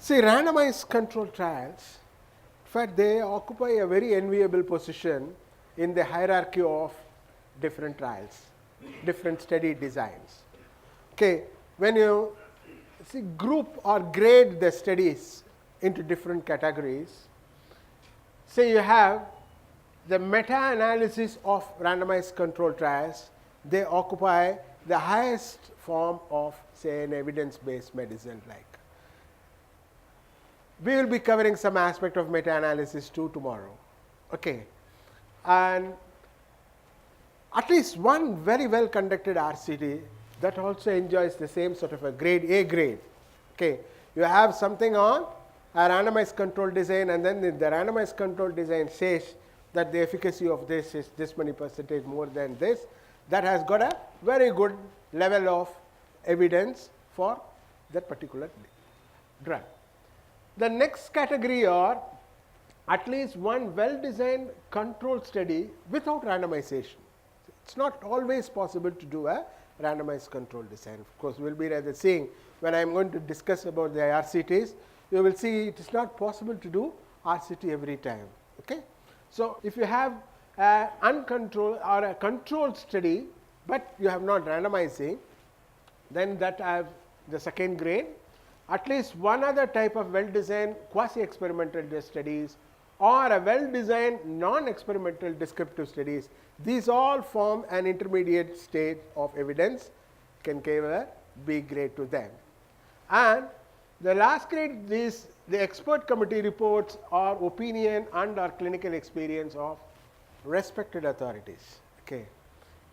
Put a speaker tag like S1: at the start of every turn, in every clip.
S1: See, randomized control trials, in fact, they occupy a very enviable position in the hierarchy of different trials, different study designs. Okay, when you see group or grade the studies into different categories, say you have the meta-analysis of randomized control trials, they occupy the highest form of, say, an evidence-based medicine like. We will be covering some aspect of meta-analysis too tomorrow. Okay. And at least one very well conducted RCT that also enjoys the same sort of a grade, A grade. Okay. You have something on a randomized control design, and then the randomized control design says that the efficacy of this is this many percentage more than this. That has got a very good level of evidence for that particular drug. The next category are at least one well-designed controlled study without randomization. It's not always possible to do a randomized control design. Of course, we will be rather seeing when I am going to discuss about the RCTs, you will see it is not possible to do RCT every time. Okay? So, if you have an uncontrolled or a controlled study, but you have not randomizing, then that have the second grade. At least one other type of well-designed quasi-experimental studies or a well-designed non-experimental descriptive studies, these all form an intermediate state of evidence, can give a B grade to them. And the last grade is the expert committee reports or opinion and or clinical experience of respected authorities. Okay.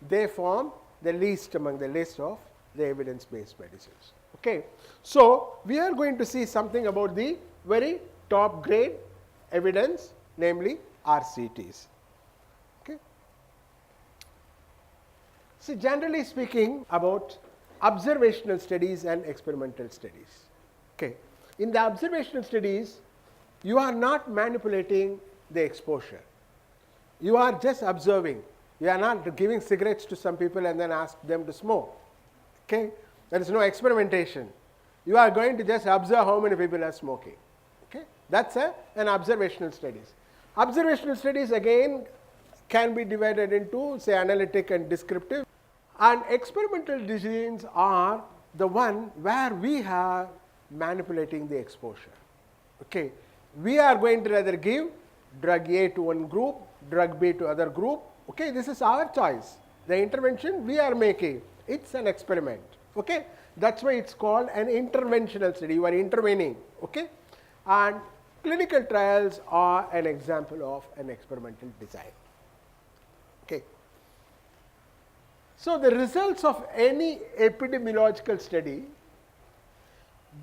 S1: They form the least among the list of the evidence-based medicines. Okay. So, we are going to see something about the very top grade evidence, namely RCTs. Okay. So, generally speaking about observational studies and experimental studies. Okay. In the observational studies, you are not manipulating the exposure. You are just observing. You are not giving cigarettes to some people and then ask them to smoke. Okay. There is no experimentation. You are going to just observe how many people are smoking. Okay. That's an observational studies. Observational studies again can be divided into, say, analytic and descriptive. And experimental designs are the one where we are manipulating the exposure. Okay. We are going to rather give drug A to one group, drug B to other group. Okay. This is our choice. The intervention we are making, it's an experiment. Okay. That's why it's called an interventional study. You are intervening. Okay. And clinical trials are an example of an experimental design. Okay. So, the results of any epidemiological study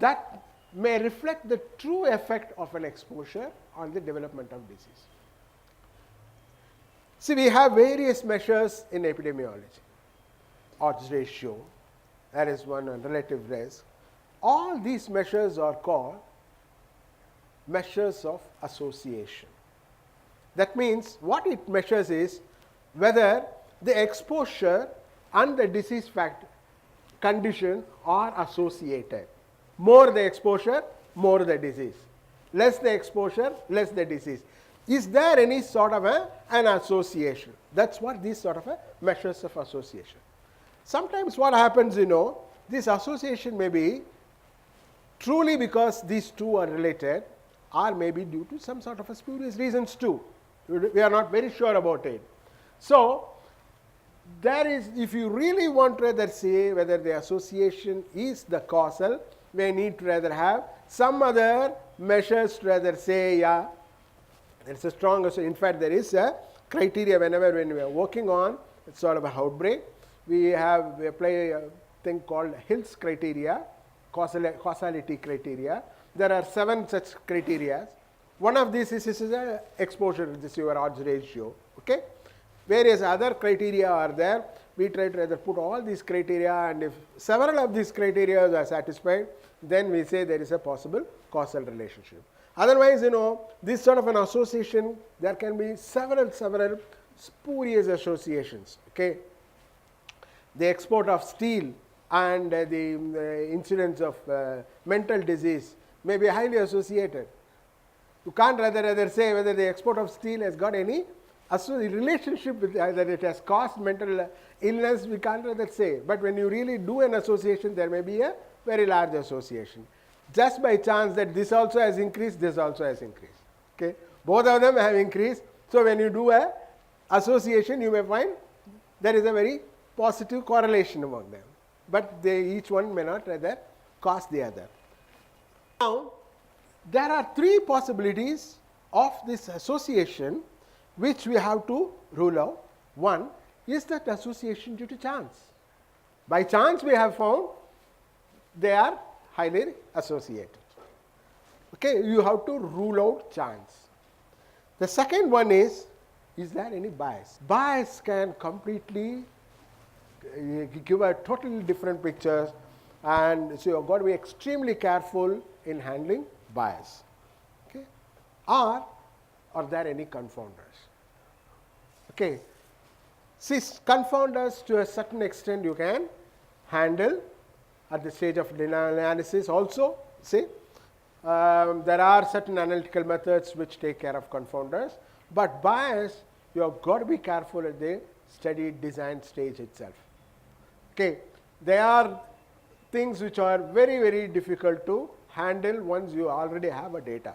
S1: that may reflect the true effect of an exposure on the development of disease. See, we have various measures in epidemiology. Odds ratio, there is one on relative risk. All these measures are called measures of association. That means what it measures is whether the exposure and the disease fact condition are associated. More the exposure, more the disease. Less the exposure, less the disease. Is there any sort of an association? That's what these sort of measures of association. Sometimes what happens, this association may be truly because these two are related, or maybe due to some sort of a spurious reasons too. We are not very sure about it. So, there is, if you really want to rather say whether the association is the causal, we need to rather have some other measures to rather say, yeah, it's a strong association. In fact, there is a criteria whenever when we are working on it's sort of an outbreak. We apply a thing called Hill's criteria, causality criteria. There are 7 such criteria. One of these is exposure, this is your odds ratio. Okay? Various other criteria are there. We try to either put all these criteria, and if several of these criteria are satisfied, then we say there is a possible causal relationship. Otherwise, this sort of an association, there can be several spurious associations. Okay? The export of steel and the incidence of mental disease may be highly associated. You can't rather say whether the export of steel has got any relationship with either it has caused mental illness, we can't rather say. But when you really do an association, there may be a very large association. Just by chance that this also has increased, this also has increased. Okay? Both of them have increased. So when you do a association, you may find there is a very positive correlation among them. But each one may not rather cause the other. Now, there are three possibilities of this association which we have to rule out. One is that association due to chance. By chance we have found they are highly associated. Okay, you have to rule out chance. The second one is there any bias? Bias can completely give a totally different picture, and so you have got to be extremely careful in handling bias. Okay, are there any confounders? Okay, see, confounders to a certain extent you can handle at the stage of denial analysis also. See, there are certain analytical methods which take care of confounders, but bias you have got to be careful at the study design stage itself. Okay, there are things which are very, very difficult to handle once you already have a data.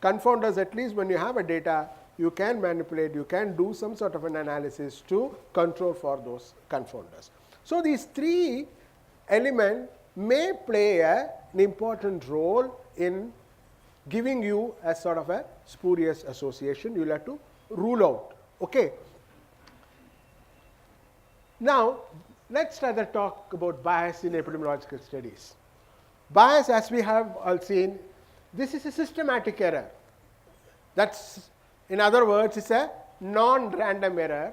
S1: Confounders, at least when you have a data, you can manipulate, you can do some sort of an analysis to control for those confounders. So these three elements may play an important role in giving you a sort of a spurious association. You will have to rule out. Okay. Now, let's rather talk about bias in epidemiological studies. Bias, as we have all seen, this is a systematic error. That's, in other words, it's a non-random error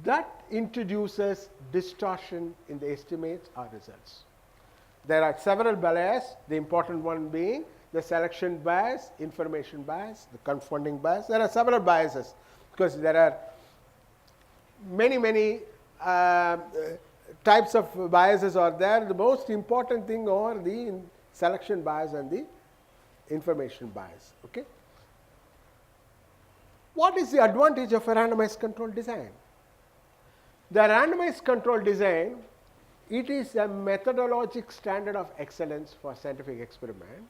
S1: that introduces distortion in the estimates or results. There are several biases, the important one being the selection bias, information bias, the confounding bias. There are several biases because there are many types of biases are there. The most important thing are the selection bias and the information bias. Okay. What is the advantage of a randomized control design? The randomized control design, it is a methodologic standard of excellence for scientific experiment,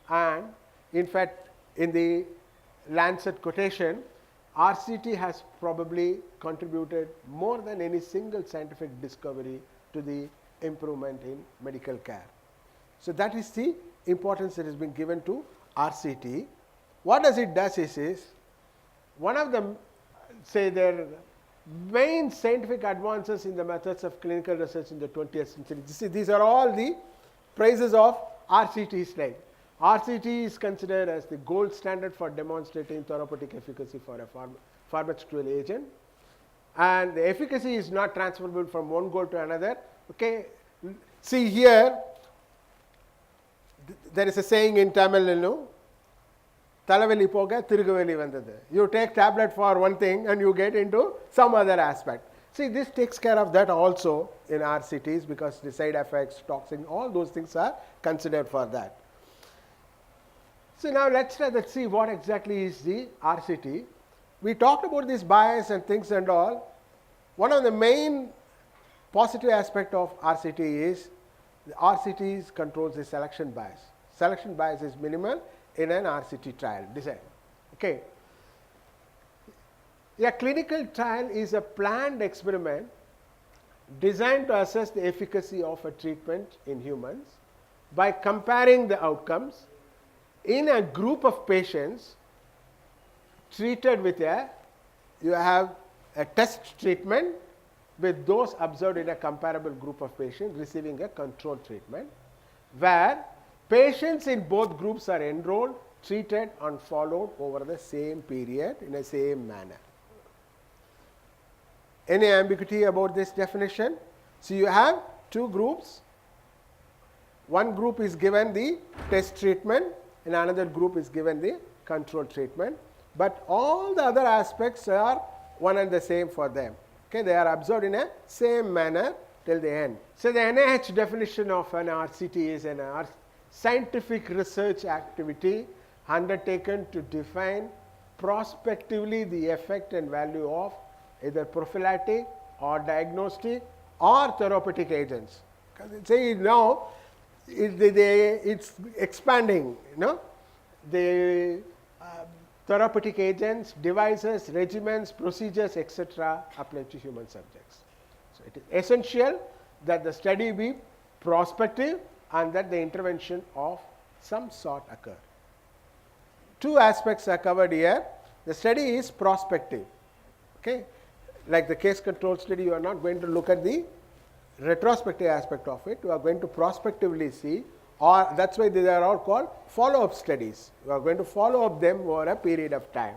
S1: and in fact in the Lancet quotation, RCT has probably contributed more than any single scientific discovery to the improvement in medical care. So that is the importance that has been given to RCT. What does it does is one of them, say, their main scientific advances in the methods of clinical research in the 20th century. See, these are all the praises of RCT slide. RCT is considered as the gold standard for demonstrating therapeutic efficacy for a pharmaceutical agent, and the efficacy is not transferable from one goal to another. Okay, see here, there is a saying in Tamil, Talaveli poga Tirugaveli vandadu. You take tablet for one thing and you get into some other aspect. See, this takes care of that also in RCTs because the side effects, toxin, all those things are considered for that. So now let's see what exactly is the RCT. We talked about this bias and things and all. One of the main positive aspect of RCT is the RCT controls the selection bias. Selection bias is minimal in an RCT trial design. Okay. A clinical trial is a planned experiment designed to assess the efficacy of a treatment in humans by comparing the outcomes in a group of patients treated with you have a test treatment with those observed in a comparable group of patients receiving a control treatment, where patients in both groups are enrolled, treated and followed over the same period in the same manner. Any ambiguity about this definition? So you have two groups. One group is given the test treatment and another group is given the control treatment, but all the other aspects are one and the same for them. Okay, they are observed in a same manner till the end. So the NIH definition of an RCT is scientific research activity undertaken to define prospectively the effect and value of either prophylactic or diagnostic or therapeutic agents. Say now it's expanding, the therapeutic agents, devices, regimens, procedures, etc. apply to human subjects. So it is essential that the study be prospective and that the intervention of some sort occur. Two aspects are covered here. The study is prospective. Okay? Like the case control study, you are not going to look at the retrospective aspect of it. You are going to prospectively see, or that's why they are all called follow-up studies. You are going to follow up them over a period of time.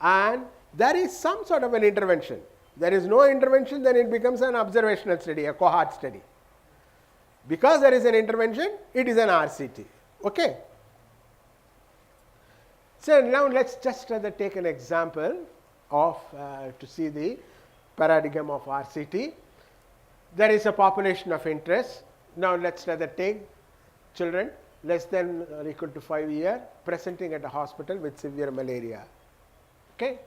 S1: And there is some sort of an intervention. There is no intervention, then it becomes an observational study, a cohort study. Because there is an intervention, it is an RCT. Okay? So now let's just take an example of to see the paradigm of RCT. There is a population of interest. Now let's take children less than or equal to 5 years presenting at a hospital with severe malaria. Okay?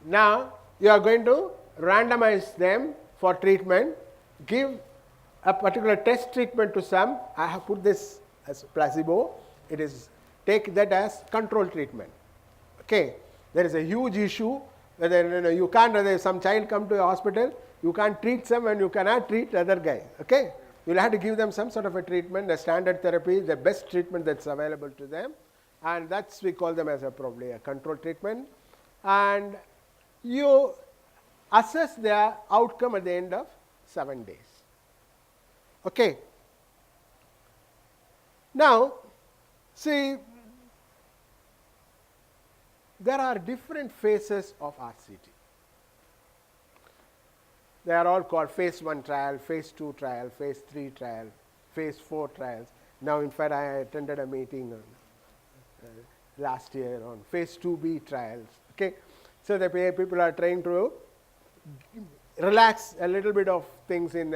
S1: Now you are going to randomize them for treatment, give a particular test treatment to some. I have put this as placebo. It is, take that as control treatment. Okay? There is a huge issue whether you can't, whether some child come to a hospital, you can't treat some and you cannot treat the other guy. Okay? You will have to give them some sort of a treatment, a standard therapy, the best treatment that's available to them, and that's, we call them as probably a control treatment, and you assess their outcome at the end of 7 days. Okay. Now, see, there are different phases of RCT. They are all called phase 1 trial, phase 2 trial, phase 3 trial, phase 4 trials. Now, in fact, I attended a meeting last year on phase 2B trials. Okay? So, the people are trying to relax a little bit of things in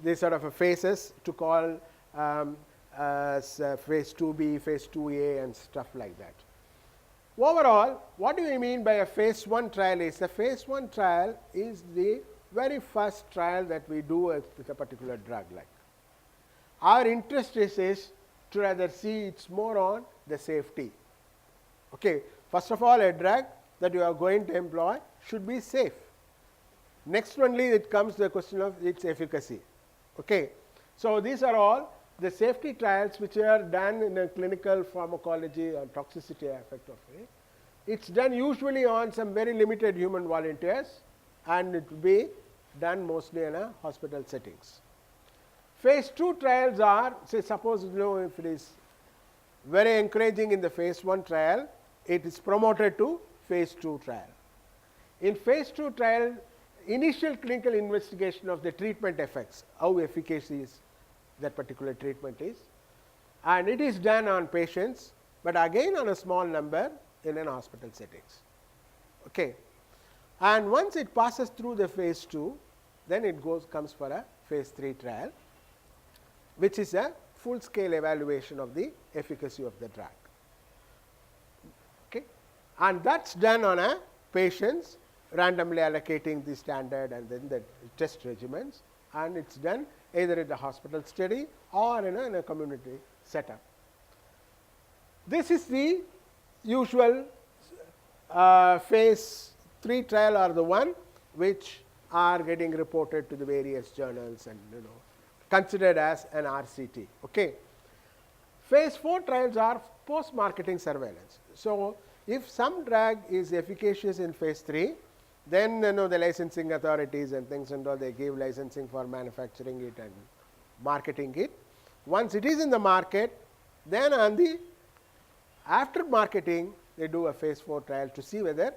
S1: these sort of phases to call phase 2B, phase 2A and stuff like that. Overall, what do we mean by a phase 1 trial is, a phase 1 trial is the very first trial that we do with a particular drug. Like our interest is to rather see it's more on the safety. Okay. First of all, a drug that you are going to employ should be safe. Next only it comes to the question of its efficacy. Okay. So these are all the safety trials which are done in a clinical pharmacology or toxicity effect of it. It's done usually on some very limited human volunteers, and it will be done mostly in a hospital settings. Phase 2 trials are, say suppose if it is very encouraging in the phase 1 trial, it is promoted to phase 2 trial. In phase 2 trial, initial clinical investigation of the treatment effects, how efficacious that particular treatment is, and it is done on patients, but again on a small number in an hospital settings. Okay. And once it passes through the phase 2, then it comes for a phase 3 trial, which is a full scale evaluation of the efficacy of the drug. Okay. And that's done on a patients, randomly allocating the standard and then the test regimens, and it's done either in the hospital study or in a community setup. This is the usual phase 3 trial, or the one which are getting reported to the various journals and considered as an RCT. Okay. Phase 4 trials are post marketing surveillance. So if some drug is efficacious in phase 3, then the licensing authorities and things and all, they give licensing for manufacturing it and marketing it. Once it is in the market, then on the after marketing they do a phase 4 trial to see whether